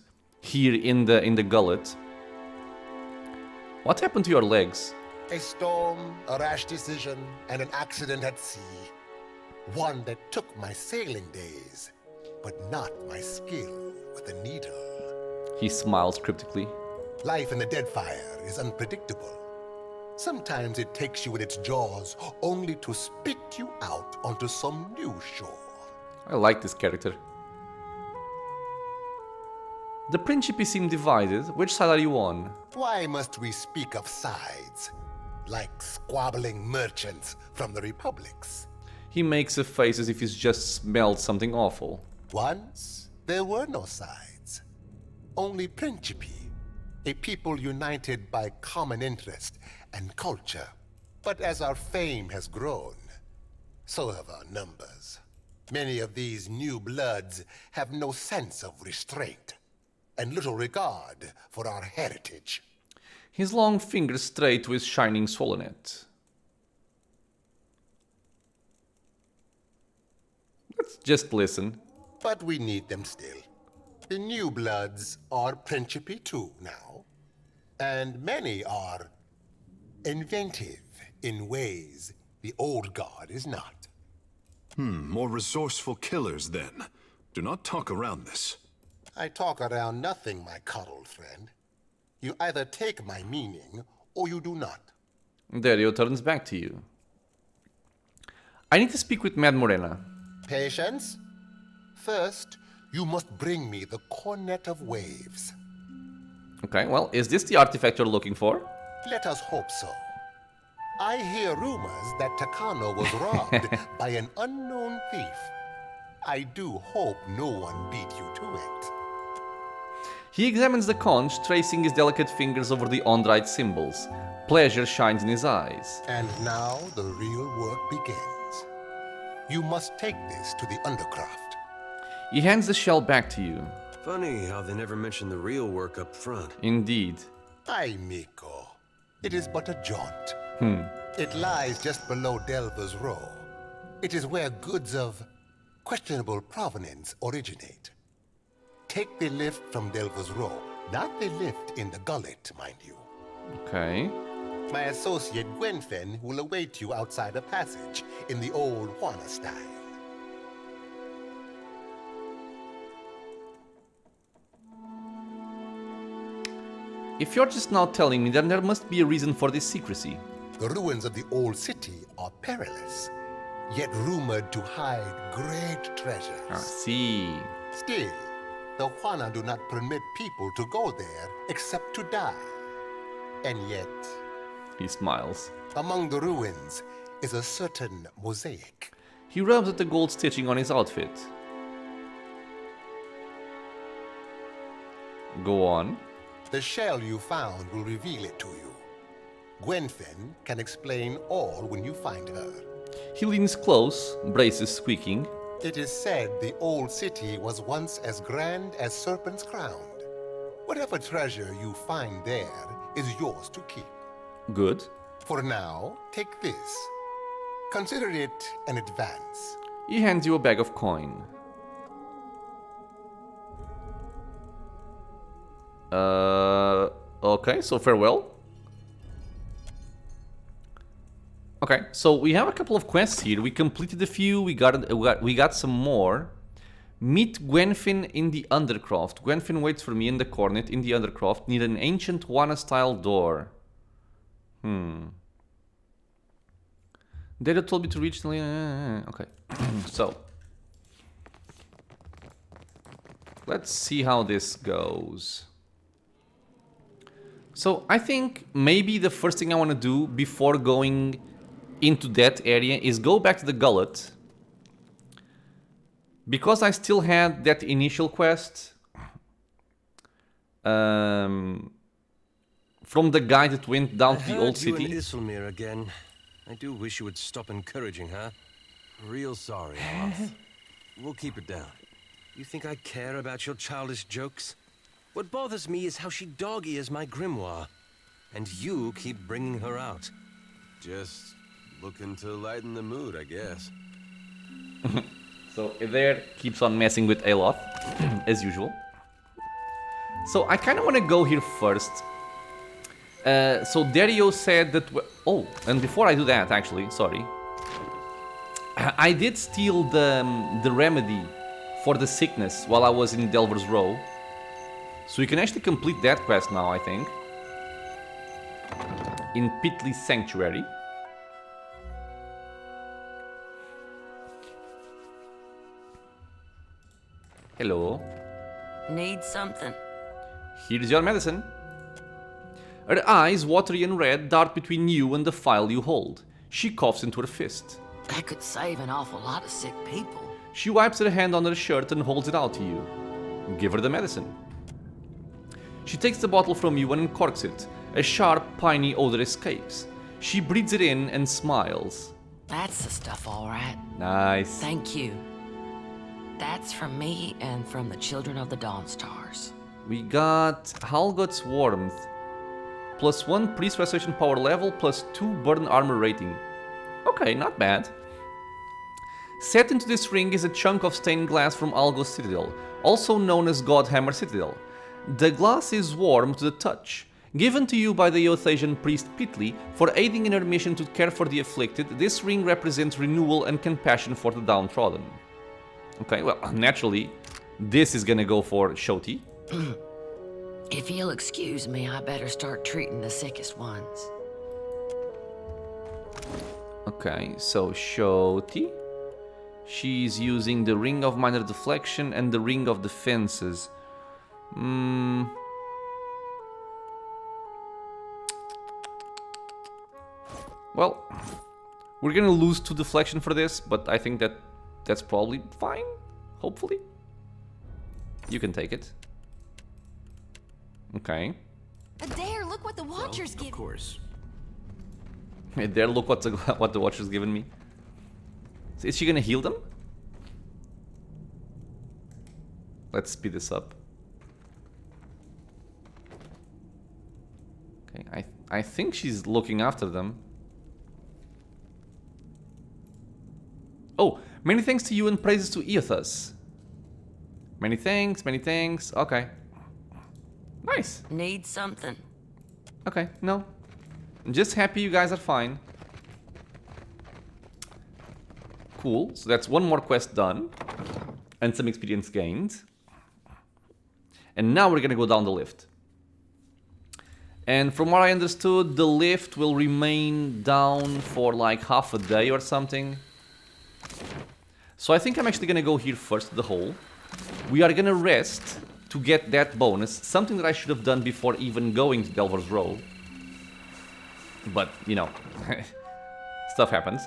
here in the gullet. What happened to your legs? A storm, a rash decision, and an accident at sea. One that took my sailing days, but not my skill with a needle. He smiles cryptically. Life in the Deadfire is unpredictable. Sometimes it takes you in its jaws only to spit you out onto some new shore. I like this character. The Principe seem divided. Which side are you on? Why must we speak of sides? Like squabbling merchants from the republics. He makes a face as if he's just smelled something awful. Once, there were no sides. Only Principe, a people united by common interest and culture. But as our fame has grown, so have our numbers. Many of these new bloods have no sense of restraint and little regard for our heritage. His long fingers stray to his shining swollenet. Let's just listen. But we need them still. The new bloods are Principe too now. And many are inventive in ways the old guard is not. More resourceful killers then. Do not talk around this. I talk around nothing, my cuddled friend. You either take my meaning, or you do not. Dario turns back to you. I need to speak with Mad Morena. Patience? First, you must bring me the Cornet of Waves. Okay, well, is this the artifact you're looking for? Let us hope so. I hear rumors that Takano was robbed by an unknown thief. I do hope no one beat you to it. He examines the conch, tracing his delicate fingers over the Ondrite symbols. Pleasure shines in his eyes. And now the real work begins. You must take this to the Undercroft. He hands the shell back to you. Funny how they never mention the real work up front. Indeed. Ay, Miko. It is but a jaunt. It lies just below Delver's Row. It is where goods of questionable provenance originate. Take the lift from Delver's Row, not the lift in the gullet, mind you. Okay. My associate Gwenfen will await you outside the passage in the old Juana style. If you're just now telling me, then there must be a reason for this secrecy. The ruins of the old city are perilous, yet rumored to hide great treasures. I see. Still, the Juana do not permit people to go there except to die. And yet, He smiles. among the ruins is a certain mosaic. He rubs at the gold stitching on his outfit. Go on. The shell you found will reveal it to you. Gwenfin can explain all when you find her. He leans close, braces squeaking. It is said the old city was once as grand as Serpent's Crown. Whatever treasure you find there is yours to keep. Good. For now, take this. Consider it an advance. He hands you a bag of coin. Okay, so farewell. Okay, so we have a couple of quests here. We completed a few. We got some more. Meet Gwenfin in the Undercroft. Gwenfin waits for me in the Cornet in the Undercroft near an ancient Wana-style door. Data told me to reach the... Okay, so... Let's see how this goes. So, I think maybe the first thing I want to do before going into that area is go back to the Gullet. Because I still had that initial quest from the guy that went down to the old city. You and Isilmir again. I do wish you would stop encouraging her. Real sorry, Olaf. We'll keep it down. You think I care about your childish jokes? What bothers me is how she dog-ears my grimoire. And you keep bringing her out. Just looking to lighten the mood, I guess. So there keeps on messing with Aloth, as usual. So I kind of want to go here first. So Dario said that... Oh, and before I do that, actually, sorry. I did steal the remedy for the sickness while I was in Delver's Row. So we can actually complete that quest now, I think. In Pittley's Sanctuary. Hello. Need something? Here's your medicine. Her eyes, watery and red, dart between you and the file you hold. She coughs into her fist. That could save an awful lot of sick people. She wipes her hand on her shirt and holds it out to you. Give her the medicine. She takes the bottle from you and uncorks it. A sharp, piney odor escapes. She breathes it in and smiles. That's the stuff, all right. Nice. Thank you. That's from me and from the Children of the Dawnstars. We got Halgot's Warmth. +1 priest restoration power level, +2 burn armor rating. Okay, not bad. Set into this ring is a chunk of stained glass from Algo's Citadel, also known as Godhammer Citadel. The glass is warm to the touch. Given to you by the Euthasian priest Pittley for aiding in her mission to care for the afflicted, this ring represents renewal and compassion for the downtrodden. Okay, well, naturally, this is gonna go for Shoti. If you'll excuse me, I better start treating the sickest ones. Okay, so Shoti. She's using the Ring of Minor Deflection and the Ring of Defenses. Well, we're gonna lose 2 deflection for this, but I think that's probably fine, hopefully. You can take it. Okay. Adair, look what the Watcher's giving. Of course. Hey there, look what the Watcher's given me. So is she gonna heal them? Let's speed this up. Okay, I think she's looking after them. Oh, many thanks to you and praises to Eothas. Many thanks, okay. Nice. Need something? Okay, no. I'm just happy you guys are fine. Cool, so that's one more quest done. And some experience gained. And now we're gonna go down the lift. And from what I understood, the lift will remain down for like half a day or something. So I think I'm actually gonna go here first, the hole. We are gonna rest to get that bonus, something that I should have done before even going to Delver's Row. But, you know, stuff happens.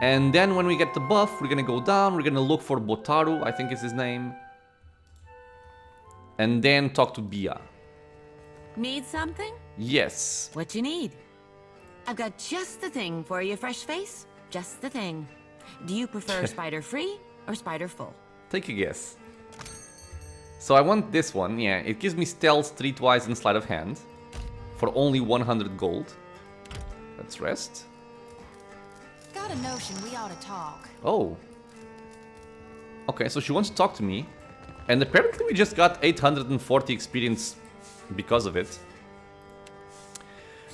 And then when we get the buff, we're gonna go down, we're gonna look for Botaru, I think is his name. And then talk to Bia. Need something? Yes. What you need? I've got just the thing for you, fresh face. Just the thing. Do you prefer spider free or spider full? Take a guess. So I want this one, yeah. It gives me stealth, streetwise, and sleight of hand. For only 100 gold. Let's rest. Got a notion we ought to talk. Oh. Okay, so she wants to talk to me. And apparently we just got 840 experience because of it.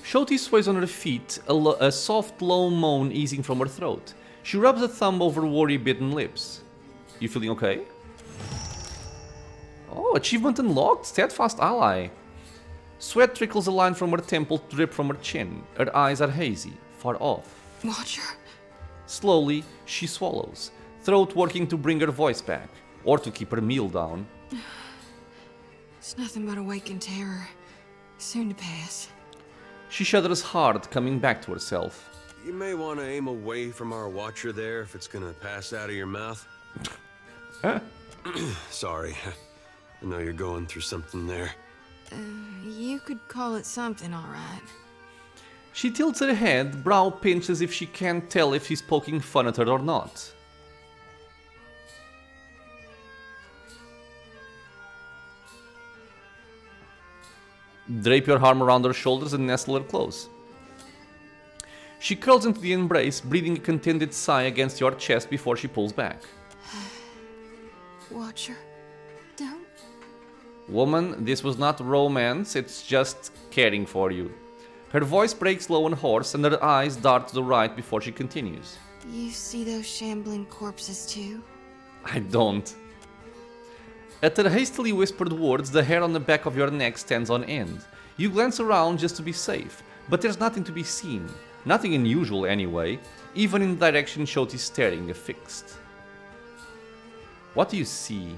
Shoti sways on her feet, a soft, low moan easing from her throat. She rubs a thumb over worry-bitten lips. You feeling okay? Oh, achievement unlocked, steadfast ally. Sweat trickles a line from her temple to drip from her chin. Her eyes are hazy, far off. Watcher? Slowly, she swallows, throat working to bring her voice back, or to keep her meal down. It's nothing but awakened terror. Soon to pass. She shudders hard, coming back to herself. You may want to aim away from our watcher there if it's gonna pass out of your mouth. Huh? Sorry. I know you're going through something there. You could call it something, all right. She tilts her head, brow pinched as if she can't tell if he's poking fun at her or not. Drape your arm around her shoulders and nestle her close. She curls into the embrace, breathing a contented sigh against your chest before she pulls back. Watcher, don't. Woman, this was not romance, it's just caring for you. Her voice breaks low and hoarse, and her eyes dart to the right before she continues. You see those shambling corpses too? I don't. At her hastily whispered words, the hair on the back of your neck stands on end. You glance around just to be safe, but there's nothing to be seen. Nothing unusual anyway, even in the direction Shoti's staring, affixed. What do you see?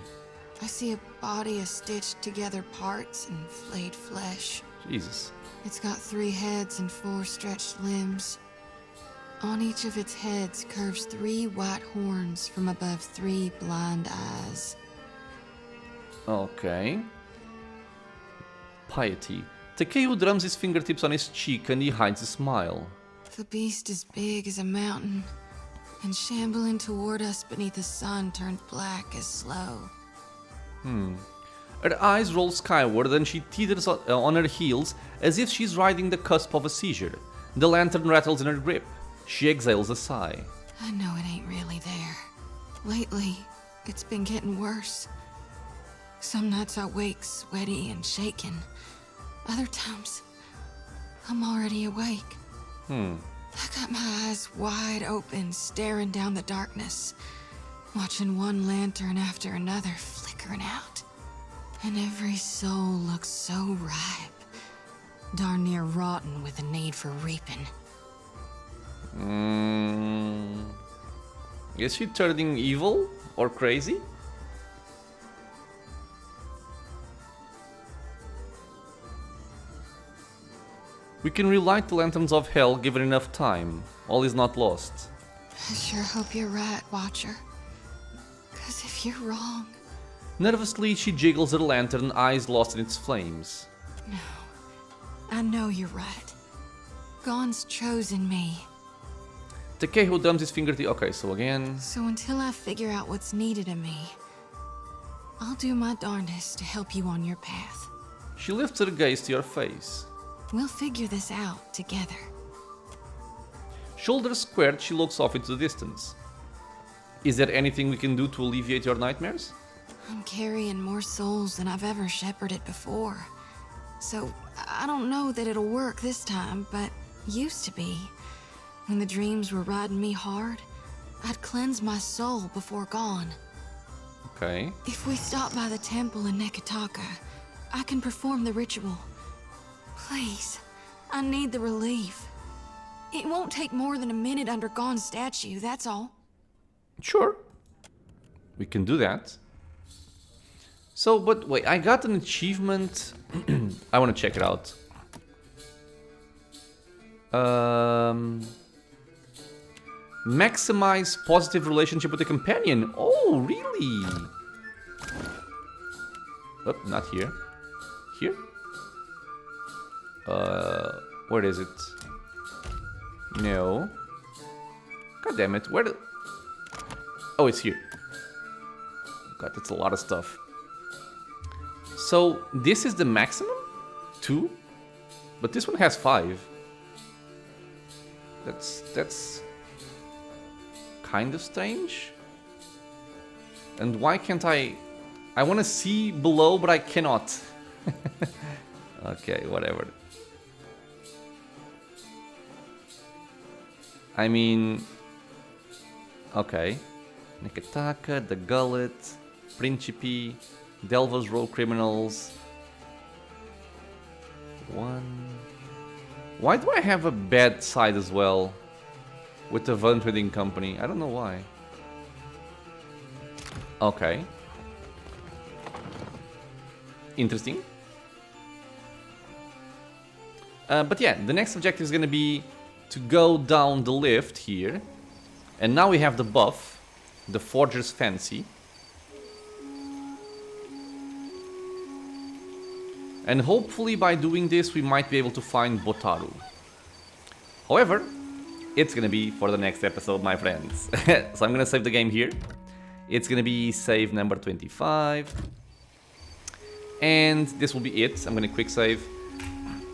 I see a body of stitched together parts and flayed flesh. Jesus. It's got 3 heads and 4 stretched limbs. On each of its heads curves 3 white horns from above 3 blind eyes. Okay. Piety. Takeo drums his fingertips on his cheek and he hides a smile. The beast is big as a mountain, and shambling toward us beneath a sun turned black as slow. Her eyes roll skyward and she teeters on her heels as if she's riding the cusp of a seizure. The lantern rattles in her grip. She exhales a sigh. I know it ain't really there. Lately, it's been getting worse. Some nights I wake sweaty and shaking. Other times, I'm already awake. I got my eyes wide open, staring down the darkness, watching one lantern after another flickering out. And every soul looks so ripe, darn near rotten with a need for reaping. Is she turning evil or crazy? We can relight the lanterns of hell given enough time. All is not lost. I sure hope you're right, Watcher. 'Cause if you're wrong... Nervously, she jiggles her lantern, eyes lost in its flames. No. I know you're right. Gon's chosen me. Takeo drums his fingertip. Okay, so again... So until I figure out what's needed of me, I'll do my darndest to help you on your path. She lifts her gaze to your face. We'll figure this out together. Shoulders squared, she looks off into the distance. Is there anything we can do to alleviate your nightmares? I'm carrying more souls than I've ever shepherded before. So, I don't know that it'll work this time, but used to be. When the dreams were riding me hard, I'd cleanse my soul before Gon. Okay. If we stop by the temple in Neketaka, I can perform the ritual. Please, I need the relief. It won't take more than a minute under Gon's statue, that's all. Sure. We can do that. So, but wait, I got an achievement. I want to check it out. Maximize positive relationship with the companion. Oh, really? Oh, not here. Here? Where is it? No. God damn it. Where the... Oh, it's here. God, that's a lot of stuff. So, this is the maximum? 2? But this one has 5. That's kind of strange. And why can't I want to see below, but I cannot. Okay, whatever. I mean... Okay. Nikitaka, the Gullet, Principe, Delva's Row Criminals. 1... Why do I have a bad side as well? With the Van Trading Company. I don't know why. Okay. Interesting. But yeah, the next objective is gonna be to go down the lift here. And now we have the buff, the Forger's Fancy. And hopefully by doing this we might be able to find Botaru. However, it's gonna be for the next episode, my friends. So I'm gonna save the game here. It's gonna be save number 25. And this will be it. I'm gonna quick save.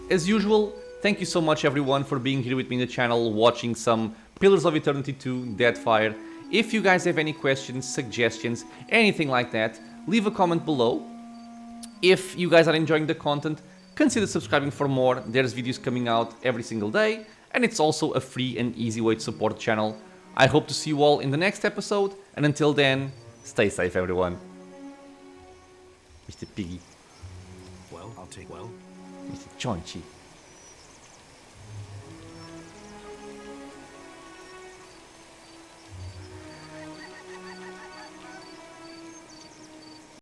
As usual, thank you so much everyone for being here with me in the channel, watching some Pillars of Eternity 2 Deadfire. If you guys have any questions, suggestions, anything like that, leave a comment below. If you guys are enjoying the content, consider subscribing for more. There's videos coming out every single day, and it's also a free and easy way to support the channel. I hope to see you all in the next episode, and until then, stay safe everyone. Mr. Piggy. Well, I'll take... Well... Mr. Chonchi.